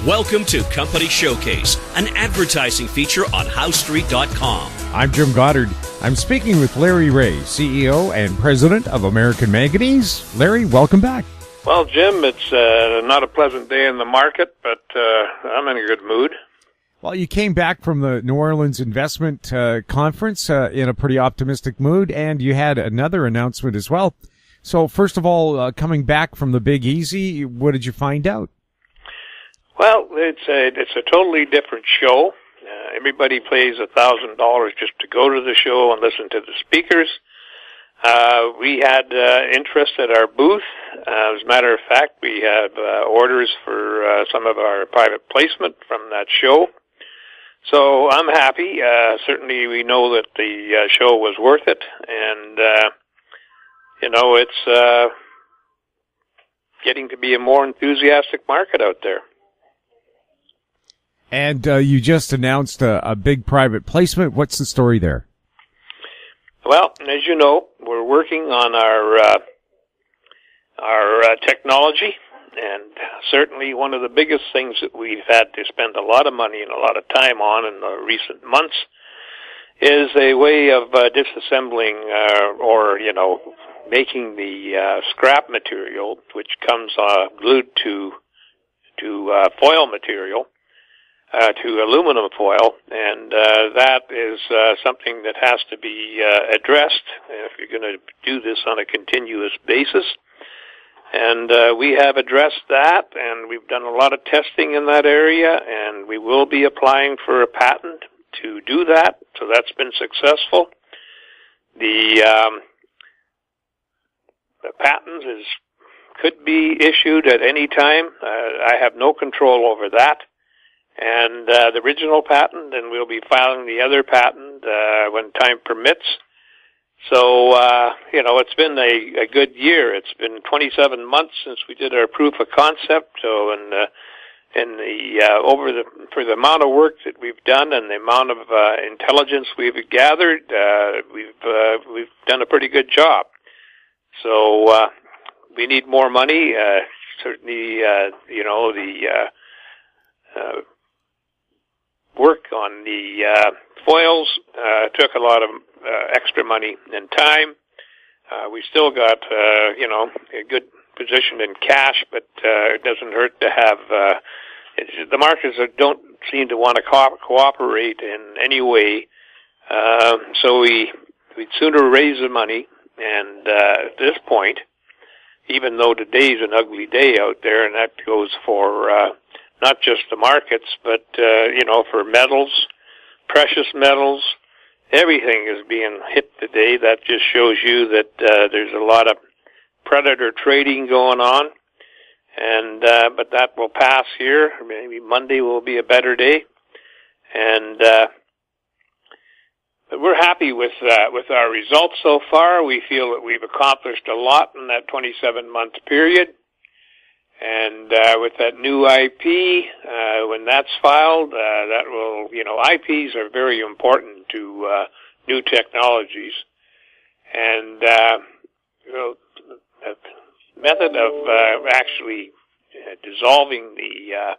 Welcome to Company Showcase, an advertising feature on HowStreet.com. I'm Jim Goddard. I'm speaking with Larry Reaugh, CEO and President of American Manganese. Larry, welcome back. Well, Jim, it's not a pleasant day in the market, but I'm in a good mood. Well, you came back from the New Orleans Investment Conference in a pretty optimistic mood, and you had another announcement as well. So, first of all, coming back from the Big Easy, what did you find out? Well, it's a totally different show. Everybody pays $1,000 just to go to the show and listen to the speakers. We had interest at our booth. As a matter of fact, we have orders for some of our private placement from that show. So I'm happy. Certainly we know that the show was worth it. And, it's getting to be a more enthusiastic market out there. And you just announced a big private placement. What's the story there? Well, as you know, we're working on our technology, and certainly one of the biggest things that we've had to spend a lot of money and a lot of time on in the recent months is a way of disassembling or making the scrap material, which comes glued to foil material, to aluminum foil, and that is something that has to be addressed if you're going to do this on a continuous basis. And we have addressed that, and we've done a lot of testing in that area, and we will be applying for a patent to do that, so that's been successful. The patent could be issued at any time. I have no control over that. And the original patent, and we'll be filing the other patent when time permits. So, it's been a good year. It's been 27 months since we did our proof of concept. So, for the amount of work that we've done and the amount of intelligence we've gathered, we've done a pretty good job. So, we need more money. Certainly, work on the foils took a lot of extra money and time. We still got, a good position in cash, but it doesn't hurt to have, the markets don't seem to want to cooperate in any way. So we'd sooner raise the money, and at this point, even though today's an ugly day out there, and that goes for not just the markets, but, for metals, precious metals, everything is being hit today. That just shows you that there's a lot of predator trading going on. And but that will pass here. Maybe Monday will be a better day. And but we're happy with our results so far. We feel that we've accomplished a lot in that 27-month period. And with that new IP, when that's filed, that will, IPs are very important to new technologies. And the method of actually dissolving the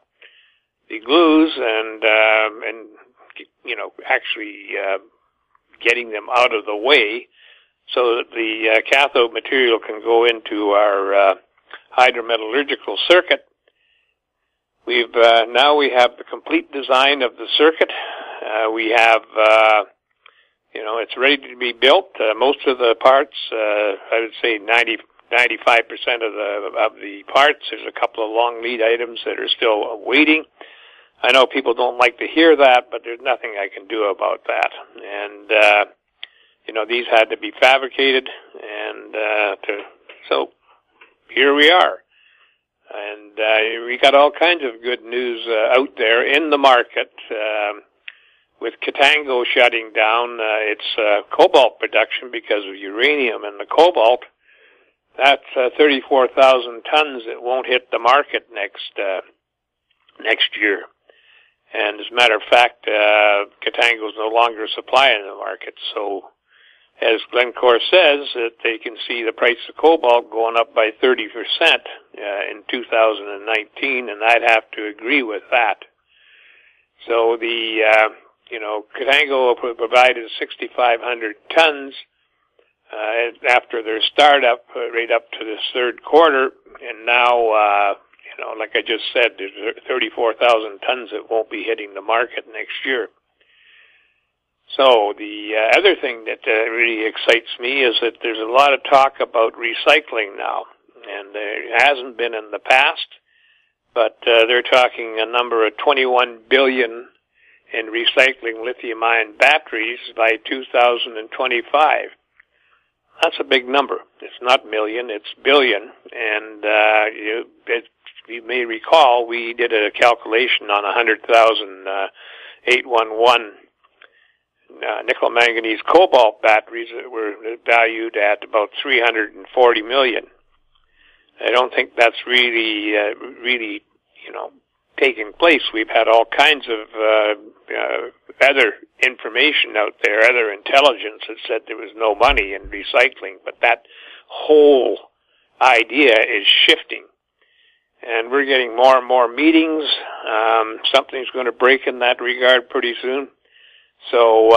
glues and actually getting them out of the way so that the cathode material can go into our hydrometallurgical circuit. Now we have the complete design of the circuit. We have, it's ready to be built. Most of the parts, I would say 95% of the parts. There's a couple of long lead items that are still waiting. I know people don't like to hear that, but there's nothing I can do about that. And, these had to be fabricated, and so here we are. And we got all kinds of good news out there in the market. With Katango shutting down its cobalt production because of uranium and the cobalt, that's 34,000 tons that won't hit the market next year. And as a matter of fact, Katango is no longer supplying the market. So as Glencore says, that they can see the price of cobalt going up by 30% in 2019, and I'd have to agree with that. So the, Contango provided 6,500 tons after their startup right up to this third quarter, and now, like I just said, there's 34,000 tons that won't be hitting the market next year. So the other thing that really excites me is that there's a lot of talk about recycling now, and there hasn't been in the past, but they're talking a number of 21 billion in recycling lithium-ion batteries by 2025. That's a big number. It's not million, it's billion, and you may recall we did a calculation on 100,000 811 nickel manganese cobalt batteries that were valued at about 340 million. I don't think that's really taking place. We've had all kinds of other information out there, other intelligence that said there was no money in recycling, but that whole idea is shifting. And we're getting more and more meetings. Something's going to break in that regard pretty soon. So,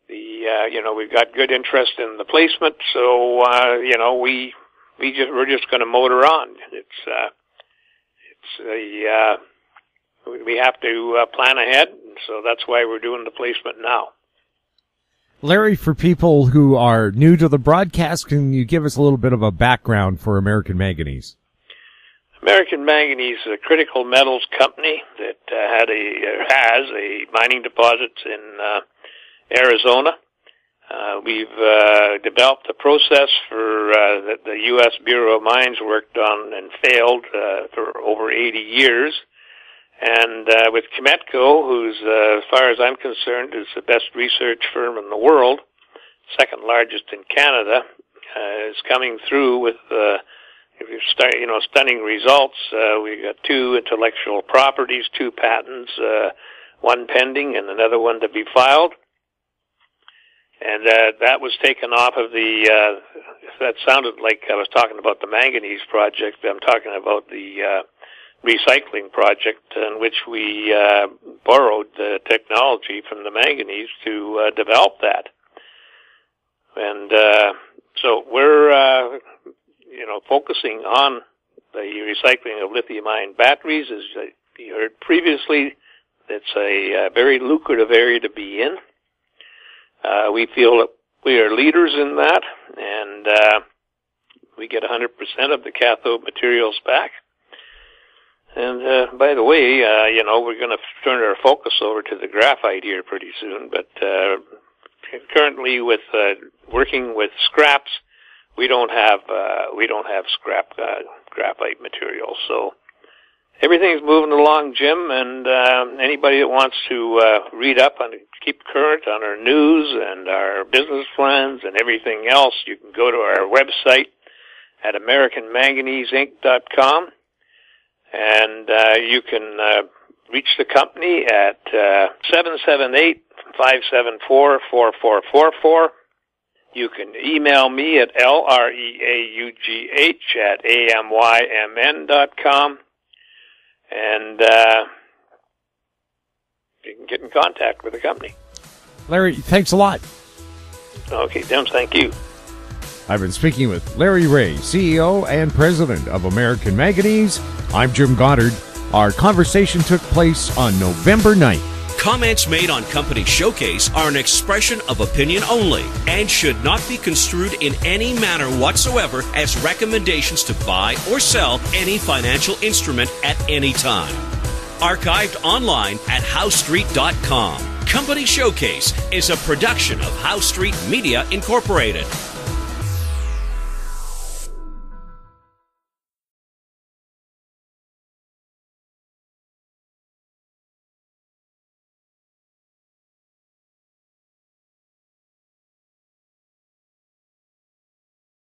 we've got good interest in the placement. So, we're just going to motor on. We have to plan ahead. So that's why we're doing the placement now. Larry, for people who are new to the broadcast, can you give us a little bit of a background for American Manganese? American Manganese is a critical metals company that has a mining deposit in Arizona. We've developed a process that the U.S. Bureau of Mines worked on and failed for over 80 years. And with Chemetco, who's, as far as I'm concerned, is the best research firm in the world, second largest in Canada, is coming through with stunning results. We got 2 intellectual properties, 2 patents, one pending and another one to be filed. And that was taken off of that sounded like I was talking about the manganese project. I'm talking about the recycling project in which we borrowed the technology from the manganese to develop that. And so we're focusing on the recycling of lithium-ion batteries. As you heard previously, it's a very lucrative area to be in. We feel that we are leaders in that, and we get 100% of the cathode materials back. And by the way, we're going to turn our focus over to the graphite here pretty soon. But currently, with working with scraps, we don't have scrap graphite material. So everything's moving along, Jim. And anybody that wants to read up on, keep current on our news and our business plans and everything else, you can go to our website at AmericanManganeseInc.com. And you can reach the company at 778-574-4444. You can email me at LREAUGH@AMYMN.com. And you can get in contact with the company. Larry, thanks a lot. Okay, Tim, thank you. I've been speaking with Larry Reaugh, CEO and President of American Manganese. I'm Jim Goddard. Our conversation took place on November 9th. Comments made on Company Showcase are an expression of opinion only and should not be construed in any manner whatsoever as recommendations to buy or sell any financial instrument at any time. Archived online at HowStreet.com. Company Showcase is a production of How Street Media Incorporated.